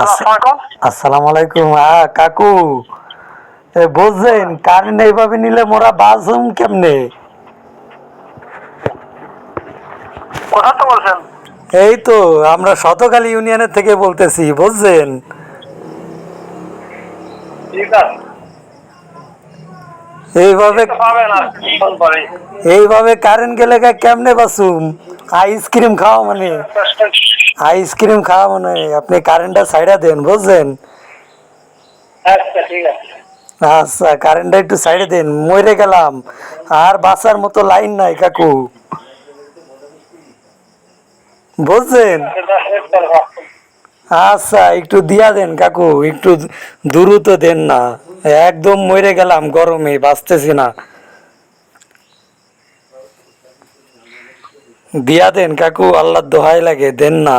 আসসালামু আলাইকুম। কাকু, বুঝছেন কারেন্ট এইভাবে নিলে মোরা বাঁচুম কেমনে? কোথা তো বলছেন? এই তো আমরা শতকালী ইউনিয়নের থেকে বলতেছি, বুঝছেন? ঠিক আছে, এইভাবে পাবেন আর ফোন করে। এইভাবে কারেন্ট গেলে কেমনে বাঁচুম? আইসক্রিম খাওয়া মানে আইসক্রিম খাওয়া মানে আপনি কারেন্টটা সাইডা দেন, বুঝছেন? আচ্ছা ঠিক আছে। আচ্ছা, কারেন্টটা একটু সাইডে দেন, মরে গেলাম। আর বাঁচার মতো লাইন নাই কাকু, বুঝছেন? আচ্ছা, একটু দিয়া দেন কাকু, একটু দ্রুত দেন না। একদম মরে গেলাম গরমে, বাঁচতেছি না। দিয়া দেন কাকু, আল্লাহর দোহাই লাগে, দেন না।